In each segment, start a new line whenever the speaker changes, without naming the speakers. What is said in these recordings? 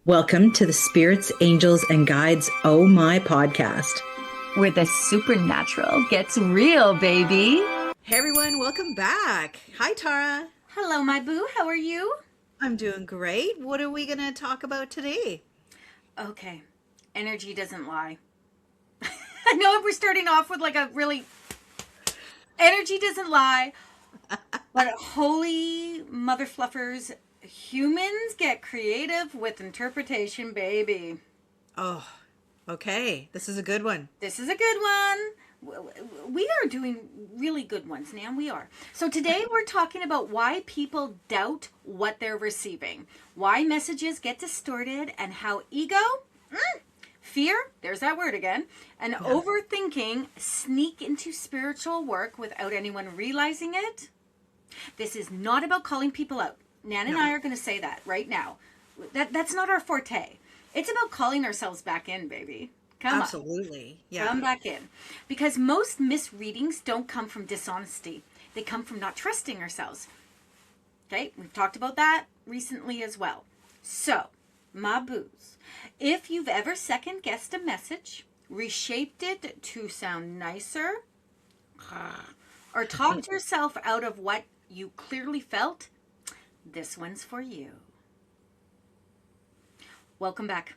Welcome to the Spirits, Angels, and Guides Oh My podcast,
where the supernatural gets real, baby.
Hey everyone, welcome back. Hi Tara.
Hello, my boo. How are you?
I'm doing great. What are we going to talk about today?
Okay, energy doesn't lie. I know we're starting off with like a really... Energy doesn't lie, but holy mother fluffers, humans get creative with interpretation, baby.
Oh, okay. This is a good one.
This is a good one. We are doing really good ones, Nan. We are. So today we're talking about why people doubt what they're receiving, why messages get distorted, and how ego, fear, there's that word again, and overthinking sneak into spiritual work without anyone realizing it. This is not about calling people out. Nan and I are going to say that right now. That's not our forte. It's about calling ourselves back in, baby. Come
Absolutely.
on.
Yeah.
Come back in. Because most misreadings don't come from dishonesty. They come from not trusting ourselves. Okay? We've talked about that recently as well. So, my boos, if you've ever second-guessed a message, reshaped it to sound nicer, or talked yourself out of what you clearly felt, this one's for you. Welcome back.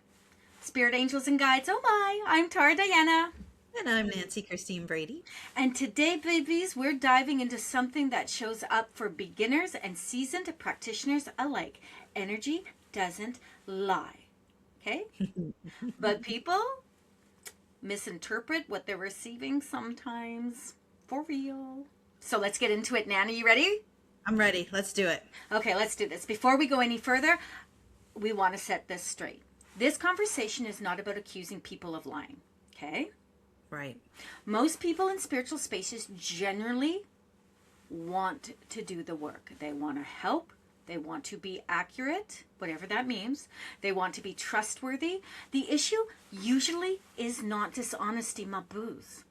Spirit Angels and Guides, oh my, I'm Tara Diana.
And I'm Nancy Christine Brady.
And today, babies, we're diving into something that shows up for beginners and seasoned practitioners alike. Energy doesn't lie. Okay? But people misinterpret what they're receiving sometimes. For real. So let's get into it, Nan. Are you ready?
I'm ready. Let's do it.
Okay, let's do this. Before we go any further, we want to set this straight. This conversation is not about accusing people of lying, okay?
Right.
Most people in spiritual spaces generally want to do the work. They want to help. They want to be accurate, whatever that means. They want to be trustworthy. The issue usually is not dishonesty, my boos.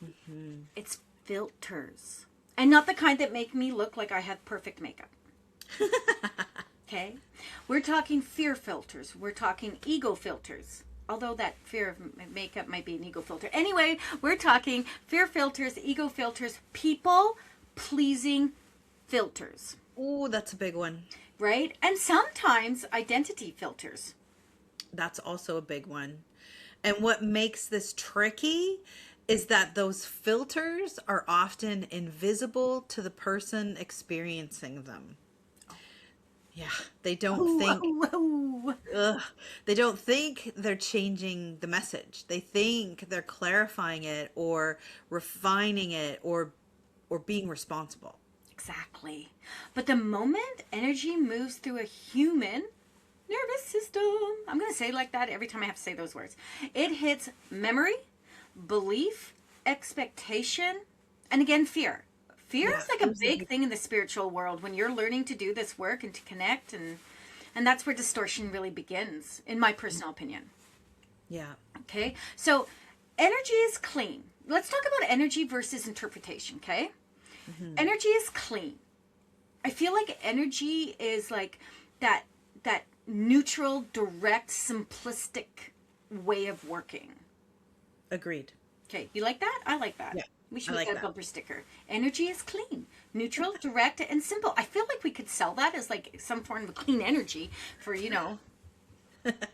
Mm-hmm. It's filters. And not the kind that make me look like I have perfect makeup. Okay? We're talking fear filters. We're talking ego filters. Although that fear of makeup might be an ego filter. Anyway, we're talking fear filters, ego filters, people-pleasing filters.
Oh, that's a big one.
Right? And sometimes identity filters.
That's also a big one. And what makes this tricky is that those filters are often invisible to the person experiencing them. Yeah, they don't they don't think they're changing the message. They think they're clarifying it or refining it or being responsible.
Exactly. But the moment energy moves through a human nervous system, I'm going to say it like that every time I have to say those words, it hits memory, belief, expectation, and again, fear. Fear is like a big thing in the spiritual world when you're learning to do this work and to connect, and that's where distortion really begins, in my personal opinion.
Yeah.
Okay, so energy is clean. Let's talk about energy versus interpretation, okay? Mm-hmm. Energy is clean. I feel like energy is like that neutral, direct, simplistic way of working.
Agreed.
Okay, you like that? I like that.
Yeah.
We should make that a bumper sticker. Energy is clean, neutral, direct, and simple. I feel like we could sell that as like some form of clean energy for,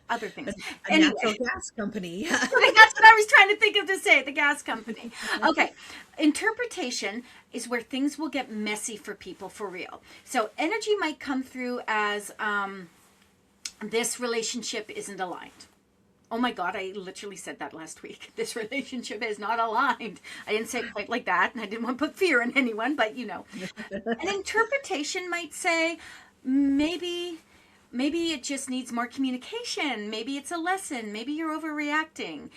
other things.
A natural gas company.
That's what I was trying to think of to say, the gas company. Okay. Interpretation is where things will get messy for people for real. So energy might come through as this relationship isn't aligned. Oh my God, I literally said that last week. This relationship is not aligned. I didn't say it quite like that, and I didn't want to put fear in anyone, but An interpretation might say, maybe it just needs more communication. Maybe it's a lesson. Maybe you're overreacting.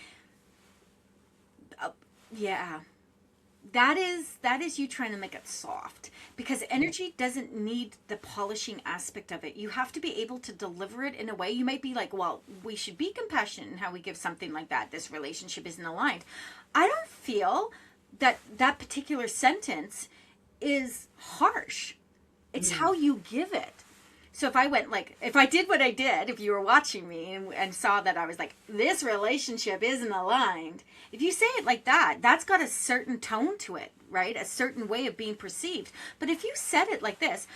Yeah. That is you trying to make it soft, because energy doesn't need the polishing aspect of it. You have to be able to deliver it in a way. You might be like, well, we should be compassionate in how we give something like that. This relationship isn't aligned. I don't feel that particular sentence is harsh. It's how you give it. So if I went like, if I did what I did, if you were watching me and saw that I was like, this relationship isn't aligned, if you say it like that, that's got a certain tone to it, right? A certain way of being perceived. But if you said it like this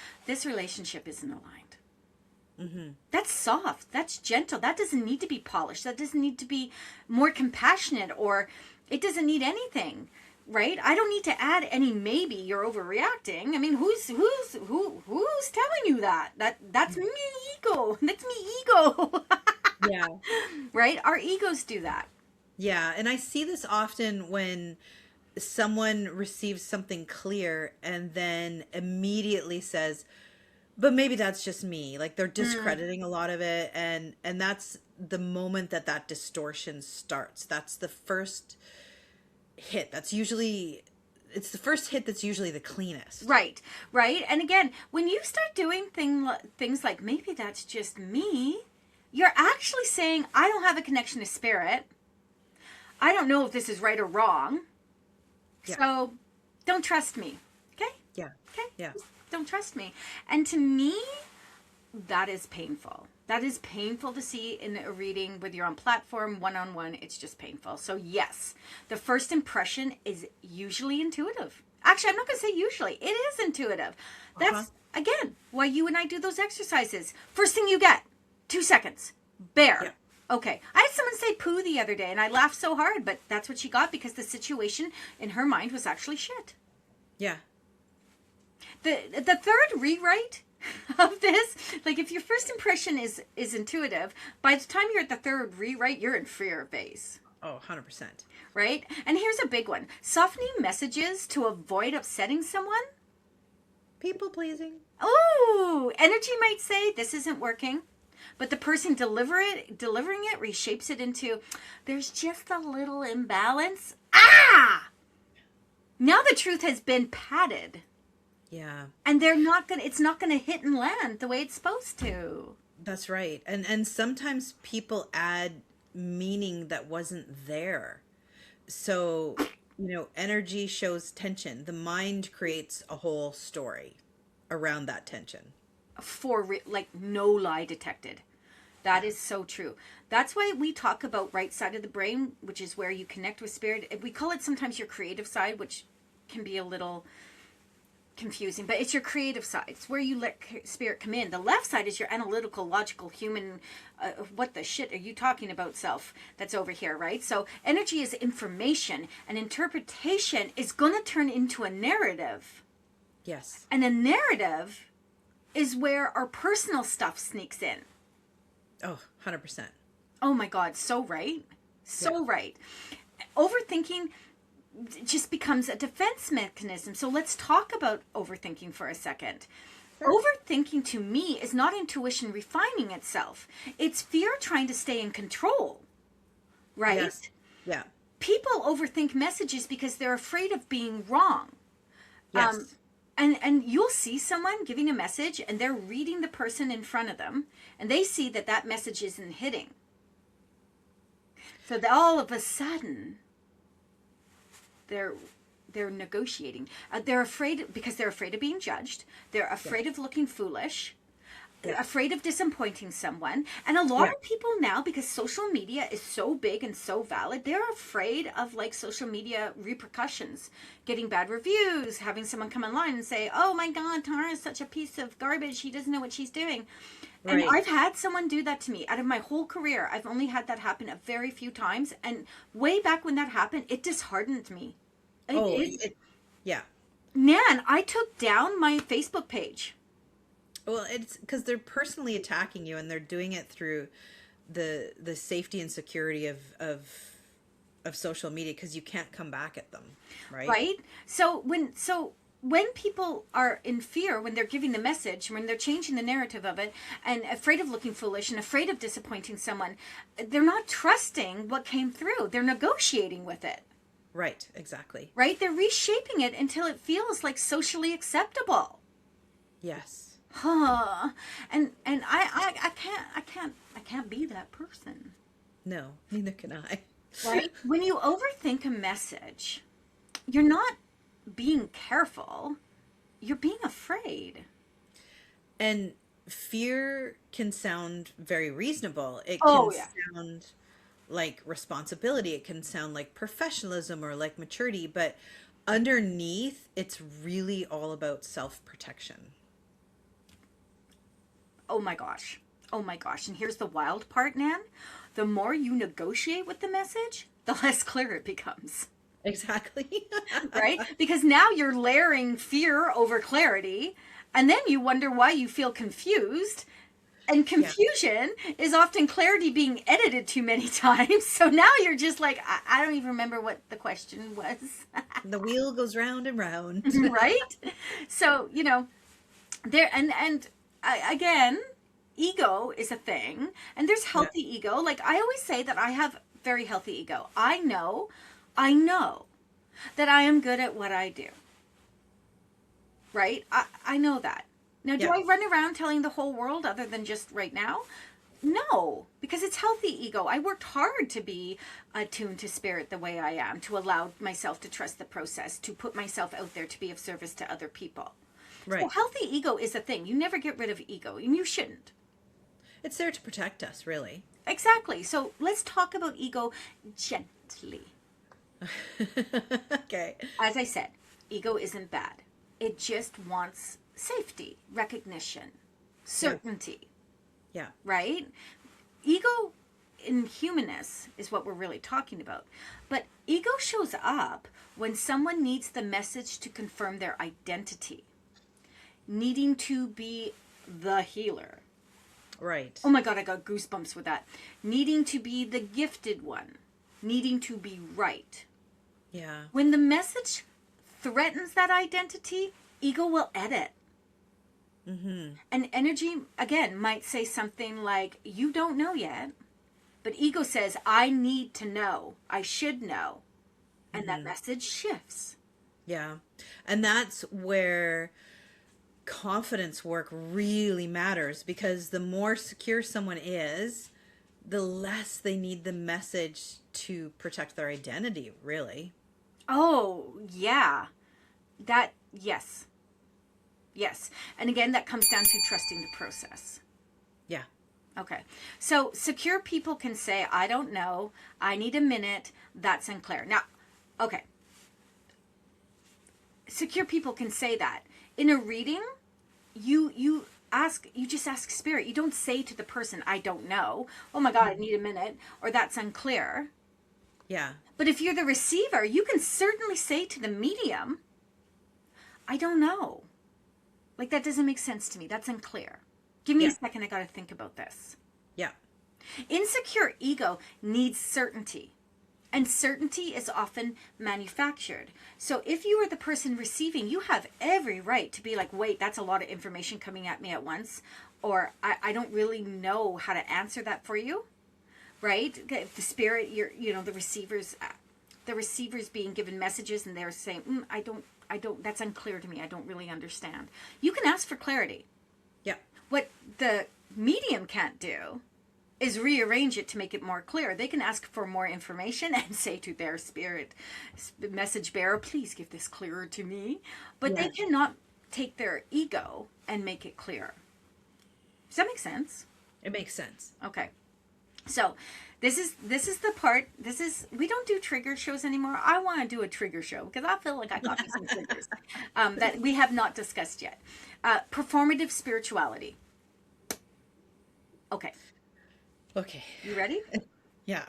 relationship isn't aligned. That's soft. That's gentle. That doesn't need to be polished. That doesn't need to be more compassionate, or it doesn't need anything. Right? I don't need to add any maybe you're overreacting. I mean, who's telling you that? That's me ego. That's me ego.
Yeah.
Right? Our egos do that.
Yeah, and I see this often when someone receives something clear and then immediately says, but maybe that's just me. Like they're discrediting a lot of it, and that's the moment that distortion starts. That's the first hit. It's the first hit that's usually the cleanest.
Right. And again, when you start doing things like maybe that's just me, you're actually saying I don't have a connection to spirit. I don't know if this is right or wrong. Yeah. So don't trust me. Okay?
Yeah.
Okay?
Yeah.
Just don't trust me. And to me, that is painful. That is painful to see in a reading, whether you're on platform, one-on-one, it's just painful. So yes, the first impression is usually intuitive. Actually, I'm not going to say usually. It is intuitive. That's, again, why you and I do those exercises. First thing you get, 2 seconds, bear. Yeah. Okay. I had someone say poo the other day, and I laughed so hard, but that's what she got because the situation in her mind was actually shit.
Yeah.
The third rewrite of this, like if your first impression is intuitive, by the time you're at the third rewrite, you're in fear phase.
Oh, 100%.
Right? And here's a big one. Softening messages to avoid upsetting someone.
People pleasing.
Oh, energy might say this isn't working, but the person delivering it reshapes it into there's just a little imbalance. Ah! Now the truth has been padded.
Yeah.
And it's not gonna hit and land the way it's supposed to.
That's right. And sometimes people add meaning that wasn't there. So, energy shows tension. The mind creates a whole story around that tension.
Like no lie detected. That is so true. That's why we talk about right side of the brain, which is where you connect with spirit. We call it sometimes your creative side, which can be a little confusing, but it's your creative side. It's where you let spirit come in. The left side is your analytical, logical, human, what the shit are you talking about self that's over here, right? So energy is information, and interpretation is going to turn into a narrative.
Yes.
And a narrative is where our personal stuff sneaks in.
Oh, 100%.
Oh my God, so right. So right. Overthinking just becomes a defense mechanism. So let's talk about overthinking for a second. Sure. Overthinking to me is not intuition refining itself. It's fear trying to stay in control. Right?
Yes. Yeah.
People overthink messages because they're afraid of being wrong.
Yes.
And you'll see someone giving a message and they're reading the person in front of them and they see that message isn't hitting. So all of a sudden they're negotiating. They're afraid because they're afraid of being judged. They're afraid of looking foolish. They're afraid of disappointing someone. And a lot of people now, because social media is so big and so valid, they're afraid of like social media repercussions, getting bad reviews, having someone come online and say, oh my God, Tara is such a piece of garbage. She doesn't know what she's doing. And I've had someone do that to me. Out of my whole career, I've only had that happen a very few times. And way back when that happened, it disheartened me. Man, I took down my Facebook page.
Well, it's because they're personally attacking you, and they're doing it through the safety and security of social media, because you can't come back at them, right?
Right. So when people are in fear, when they're giving the message, when they're changing the narrative of it, and afraid of looking foolish and afraid of disappointing someone, they're not trusting what came through. They're negotiating with it.
Right. Exactly.
Right. They're reshaping it until it feels like socially acceptable.
Yes.
Huh. And I can't be that person.
No, neither can I.
Right? When you overthink a message, you're not being careful. You're being afraid.
And fear can sound very reasonable. It can
Oh yeah.
sound like responsibility. It can sound like professionalism or like maturity, but underneath, it's really all about self-protection.
Oh my gosh. Oh my gosh. And here's the wild part, Nan. The more you negotiate with the message, the less clear it becomes.
Exactly.
Right? Because now you're layering fear over clarity, and then you wonder why you feel confused. And
Yeah.
confusion is often clarity being edited too many times. So now you're just like, I don't even remember what the question was.
The wheel goes round and round.
Right? So, there again, ego is a thing, and there's
Yeah.
healthy ego. Like I always say that I have very healthy ego. I know that I am good at what I do. Right? I know that. Now, do
Yeah.
I run around telling the whole world other than just right now? No, because it's healthy ego. I worked hard to be attuned to spirit the way I am, to allow myself to trust the process, to put myself out there to be of service to other people. So
Right.
healthy ego is a thing. You never get rid of ego, and you shouldn't.
It's there to protect us, really.
Exactly. So let's talk about ego gently.
Okay.
As I said, ego isn't bad. It just wants safety, recognition,
Yeah.
certainty,
Yeah.
right? Ego in humanness is what we're really talking about. But ego shows up when someone needs the message to confirm their identity, needing to be the healer.
Right.
Oh my God, I got goosebumps with that. Needing to be the gifted one, needing to be right.
Yeah.
When the message threatens that identity, ego will edit.
Mm-hmm.
And energy, again, might say something like, you don't know yet. But ego says, I need to know. I should know. And that
Mm-hmm.
message shifts.
Yeah. And that's where confidence work really matters, because the more secure someone is, the less they need the message to protect their identity, really.
Oh, yeah. Yes. Yes. And again, that comes down to trusting the process.
Yeah.
Okay. So secure people can say, I don't know. I need a minute. That's unclear. Now, okay. Secure people can say that. In a reading, you just ask spirit. You don't say to the person, I don't know. Oh my God, I need a minute. Or that's unclear.
Yeah.
But if you're the receiver, you can certainly say to the medium, I don't know. Like, that doesn't make sense to me. That's unclear. Give me a
Yeah.
second. I got to think about this.
Yeah.
Insecure ego needs certainty. And certainty is often manufactured. So if you are the person receiving, you have every right to be like, wait, that's a lot of information coming at me at once. Or I don't really know how to answer that for you. Right? If the spirit, the receivers being given messages and they're saying, I don't, that's unclear to me. I don't really understand. You can ask for clarity.
Yeah.
What the medium can't do is rearrange it to make it more clear. They can ask for more information and say to their spirit message bearer, please give this clearer to me. But they
Yeah.
cannot take their ego and make it clear. Does that make sense?
It makes sense.
Okay. So this is the part, we don't do trigger shows anymore. I want to do a trigger show because I feel like I got me some triggers that we have not discussed yet. Performative spirituality. Okay.
Okay.
You ready?
Yeah.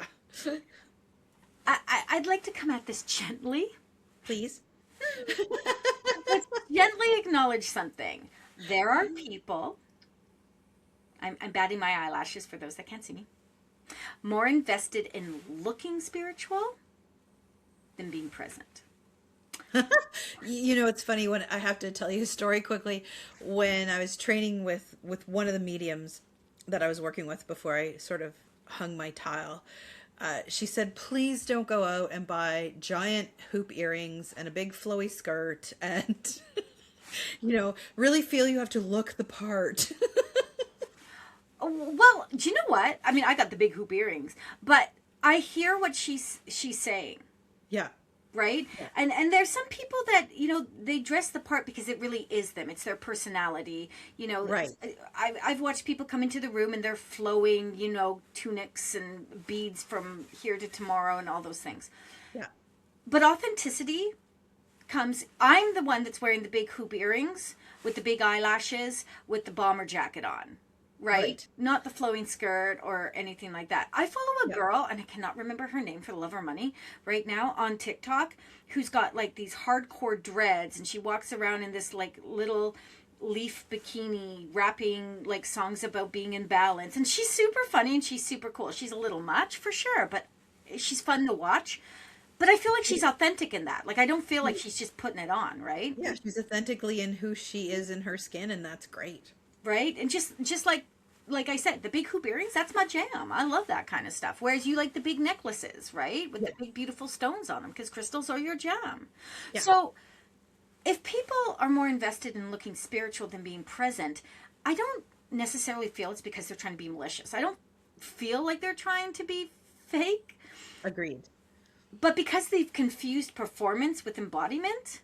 I'd like to come at this gently.
Please.
Let's gently acknowledge something. There are people, I'm batting my eyelashes for those that can't see me, more invested in looking spiritual than being present.
It's funny, when I have to tell you a story quickly. When I was training with one of the mediums that I was working with before I sort of hung my tile, she said, please don't go out and buy giant hoop earrings and a big flowy skirt and, really feel you have to look the part.
Well, do you know what? I mean, I got the big hoop earrings, but I hear what she's saying.
Yeah.
right?
Yeah.
And there's some people that, you know, they dress the part because it really is them. It's their personality. You know,
Right.
I've watched people come into the room and they're flowing, you know, tunics and beads from here to tomorrow and all those things.
Yeah.
But authenticity comes, I'm the one that's wearing the big hoop earrings with the big eyelashes with the bomber jacket on, right?
Right.
Not the flowing skirt or anything like that. I follow a
Yeah.
girl, and I cannot remember her name for the love or money right now, on TikTok, who's got like these hardcore dreads, and she walks around in this like little leaf bikini rapping like songs about being in balance, and she's super funny and she's super cool. She's a little much for sure, but she's fun to watch. But I feel like she's authentic in that. Like, I don't feel like she's just putting it on, right?
Yeah, she's authentically in who she is in her skin, and that's great.
Right? And just like I said, the big hoop earrings, that's my jam. I love that kind of stuff. Whereas you like the big necklaces, right? With
Yeah.
the big beautiful stones on them, because crystals are your jam.
Yeah.
So, if people are more invested in looking spiritual than being present, I don't necessarily feel it's because they're trying to be malicious. I don't feel like they're trying to be fake.
Agreed.
But because they've confused performance with embodiment,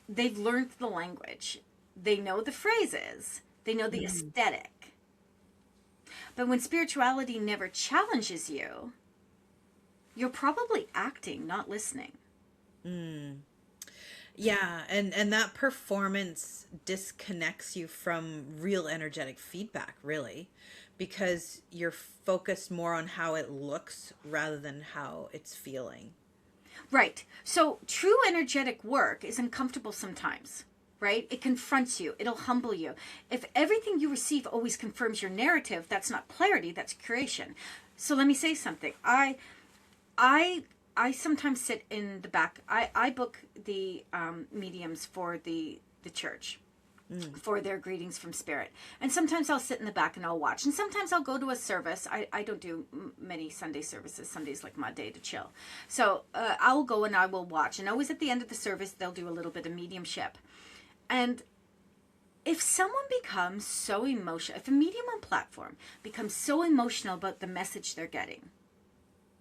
they've learned the language. They know the phrases. They know the aesthetic. But when spirituality never challenges you, you're probably acting, not listening.
Yeah, and that performance disconnects you from real energetic feedback, really, because you're focused more on how it looks rather than how it's feeling.
Right. So true energetic work is uncomfortable sometimes, right? It confronts you. It'll humble you. If everything you receive always confirms your narrative, that's not clarity, that's creation. So let me say something. I I sometimes sit in the back. I book the mediums for the church for their greetings from spirit. And sometimes I'll sit in the back and I'll watch. And sometimes I'll go to a service. I don't do many Sunday services. Sunday's like my day to chill. So I'll go and I will watch. And always at the end of the service, they'll do a little bit of mediumship. And if someone becomes so emotional, if a medium on platform becomes so emotional about the message they're getting,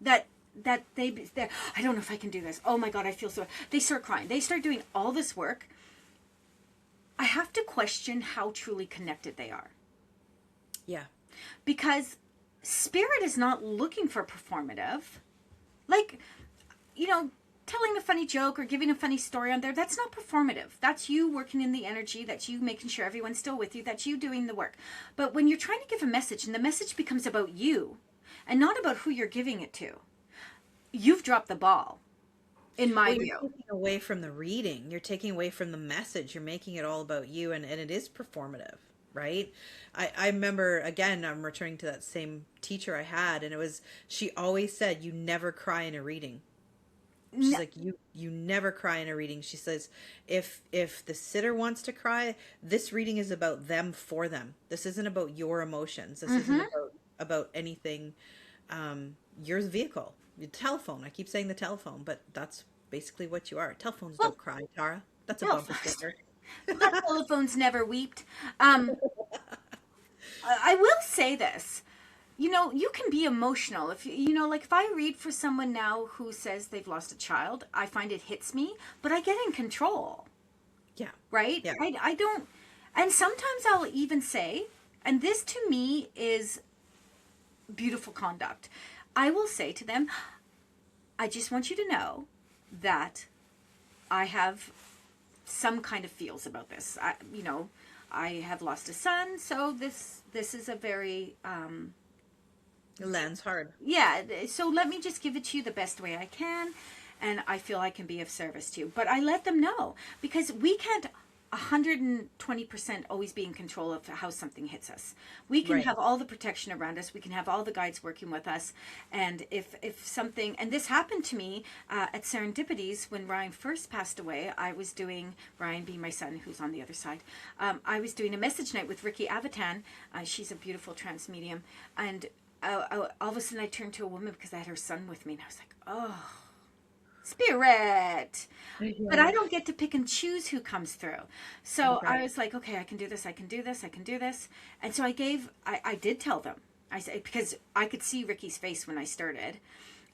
that they're, I don't know if I can do this. Oh my God, I feel so. They start crying. They start doing all this work. I have to question how truly connected they are.
Yeah.
Because spirit is not looking for performative. Like, you know, telling a funny joke or giving a funny story on there, that's not performative. That's you working in the energy. That's you making sure everyone's still with you. That's you doing the work. But when you're trying to give a message and the message becomes about you and not about who you're giving it to, you've dropped the ball, in my
Well, you're
view.
taking away from the reading. You're taking away from the message. You're making it all about you, and it is performative, right? I remember, again, I'm returning to that same teacher I had, and it was, she always said, you never cry in a reading. She's like, you never cry in a reading. She says, if the sitter wants to cry, this reading is about them for them. This isn't about your emotions. This isn't about anything. Your vehicle, your telephone. I keep saying the telephone, but that's basically what you are. Telephones
Well,
don't cry, Tara. That's a
well,
bumper sticker.
my telephone's never weeped. I will say this. You know, you can be emotional. If you know, like if I read for someone now who says they've lost a child, I find it hits me, but I get in control,
Yeah.
right?
Yeah.
I don't, and sometimes I'll even say, and this to me is beautiful conduct. I will say to them, I just want you to know that I have some kind of feels about this. I have lost a son, so this is a very
It lands hard.
yeah, so let me just give it to you the best way I can, and I feel I can be of service to you. But I let them know, because we can't 120% always be in control of how something hits us. We can
Right.
have all the protection around us. We can have all the guides working with us. And if something, and this happened to me at Serendipities when Ryan first passed away. I was doing, Ryan being my son, who's on the other side, I was doing a message night with Ricky Avatan. She's a beautiful trance medium. And all of a sudden I turned to a woman because I had her son with me, and I was like, oh, spirit. But I don't get to pick and choose who comes through. So I
Right.
was like, okay, I can do this, I can do this, I can do this. And so I did tell them. I said, because I could see Ricky's face when I started.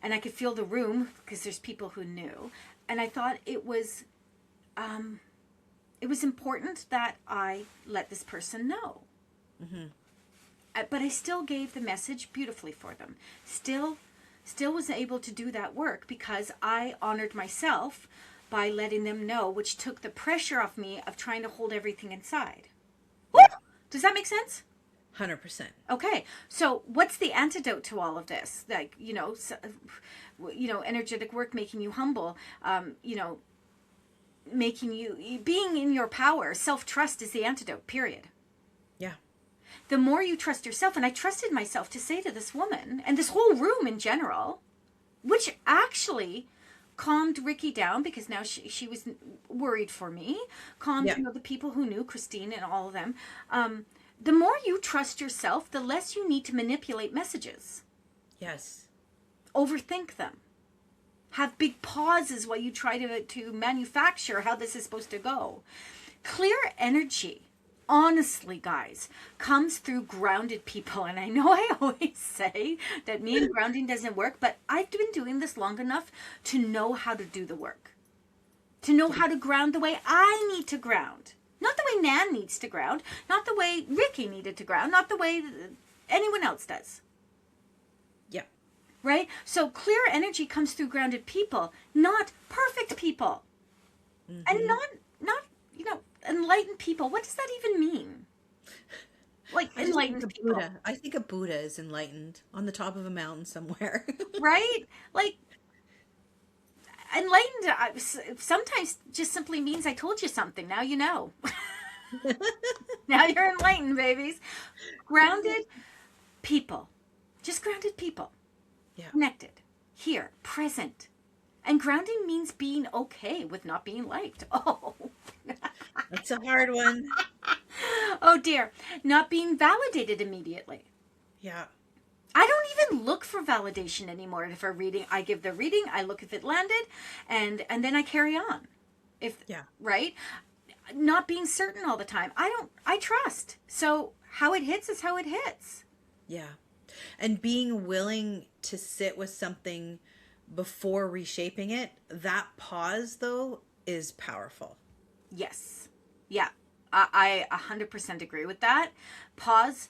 and I could feel the room because there's people who knew. And I thought it was important that I let this person know. But I still gave the message beautifully for them. Still was able to do that work because I honored myself by letting them know, which took the pressure off me of trying to hold everything inside. Woo! Does that make sense?
100%.
Okay, so what's the antidote to all of this? Like, energetic work making you humble, making you, being in your power. Self-trust is the antidote, period.
Yeah.
The more you trust yourself, and I trusted myself to say to this woman, and this whole room in general, which actually calmed Ricky down because now she was worried for me, calmed, the people who knew, Christine and all of them. The more you trust yourself, the less you need to manipulate messages.
Yes.
Overthink them. Have big pauses while you try to manufacture how this is supposed to go. Clear energy, honestly, guys, comes through grounded people. And I know I always say that me and grounding doesn't work, but I've been doing this long enough to know how to do the work. To know how to ground the way I need to ground. Not the way Nan needs to ground. Not the way Ricky needed to ground. Not the way anyone else does.
Yeah.
Right? So clear energy comes through grounded people, not perfect people. And not enlightened people. What does that even mean? Like, enlightened people.
Buddha. I think a Buddha is enlightened on the top of a mountain somewhere.
Right? Like, enlightened sometimes just simply means I told you something. Now you know. Now you're enlightened, babies. Grounded people. Just grounded people.
Yeah.
Connected. Here. Present. And grounding means being okay with not being liked. Oh.
That's a hard one.
Oh dear. Not being validated immediately.
Yeah.
I don't even look for validation anymore. If a reading, I give the reading, I look if it landed, and then I carry on. Right? Not being certain all the time. I trust. So how it hits is how it hits.
Yeah. And being willing to sit with something before reshaping it, that pause though is powerful.
Yes. Yeah. I 100% agree with that. Pause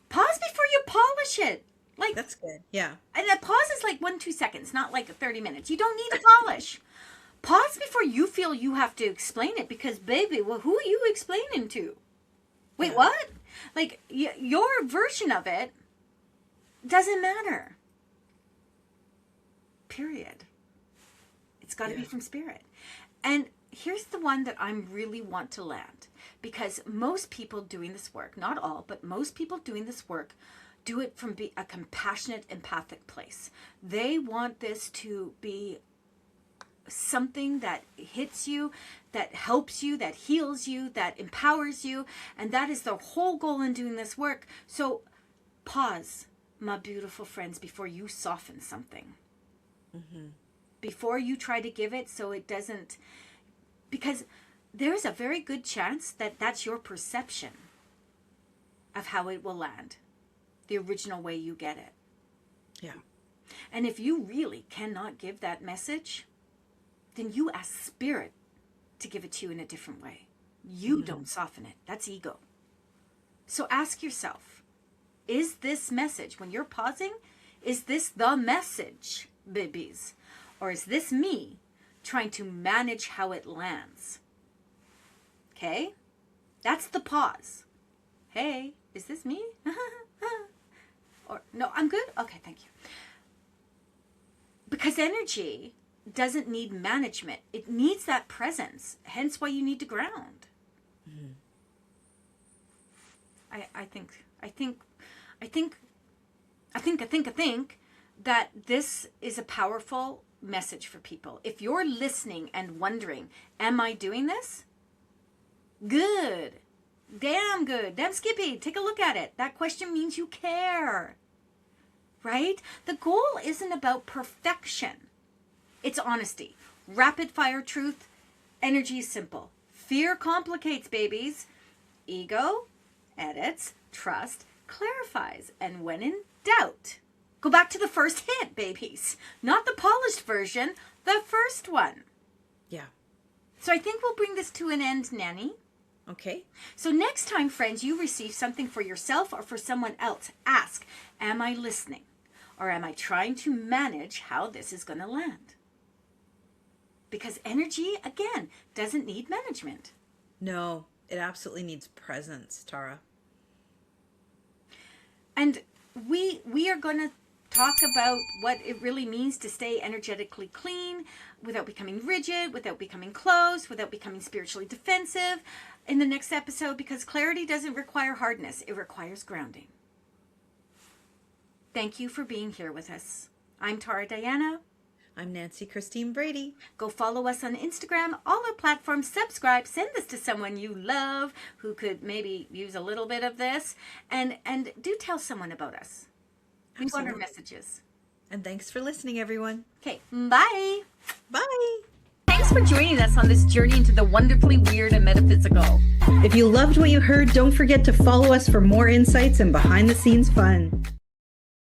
before you polish it. Like,
that's good. Yeah.
And a pause is like 1-2 seconds, not like 30 minutes. You don't need to polish. Pause before you feel you have to explain it because, baby, well, who are you explaining to? Wait, what? Like, your version of it doesn't matter. Period. It's got to be from spirit. And here's the one that I really want to land because most people doing this work, not all, but most people doing this work do it from a compassionate, empathic place. They want this to be something that hits you, that helps you, that heals you, that empowers you. And that is the whole goal in doing this work. So pause, my beautiful friends, before you soften something. Before you try to give it so it doesn't, because there's a very good chance that that's your perception of how it will land. The original way you get it.
Yeah.
And if you really cannot give that message, then you ask spirit to give it to you in a different way. You don't soften it. That's ego. So ask yourself, is this message, when you're pausing, is this the message, babies? Or is this me trying to manage how it lands? Okay? That's the pause. Hey, is this me? Or, no, I'm good? Okay, thank you. Because energy doesn't need management. It needs that presence. Hence why you need to ground. I think that this is a powerful message for people. If you're listening and wondering, am I doing this? Good. Damn good. Damn Skippy. Take a look at it. That question means you care. Right? The goal isn't about perfection. It's honesty. Rapid fire truth. Energy is simple. Fear complicates, babies. Ego edits. Trust clarifies. And when in doubt, Go back to the first hit, babies. Not the polished version, the first one.
Yeah.
So I think we'll bring this to an end, Nanny.
Okay.
So next time, friends, you receive something for yourself or for someone else, ask, am I listening? Or am I trying to manage how this is going to land? Because energy, again, doesn't need management.
No, it absolutely needs presence, Tara.
And we are going to talk about what it really means to stay energetically clean without becoming rigid, without becoming closed, without becoming spiritually defensive in the next episode, because clarity doesn't require hardness. It requires grounding. Thank you for being here with us. I'm Tara Diana.
I'm Nancy Christine Brady.
Go follow us on Instagram, all our platforms, subscribe, send this to someone you love who could maybe use a little bit of this, and do tell someone about us. We want our messages.
And thanks for listening, everyone.
Okay, bye.
Bye.
Thanks for joining us on this journey into the wonderfully weird and metaphysical.
If you loved what you heard, don't forget to follow us for more insights and behind the scenes fun.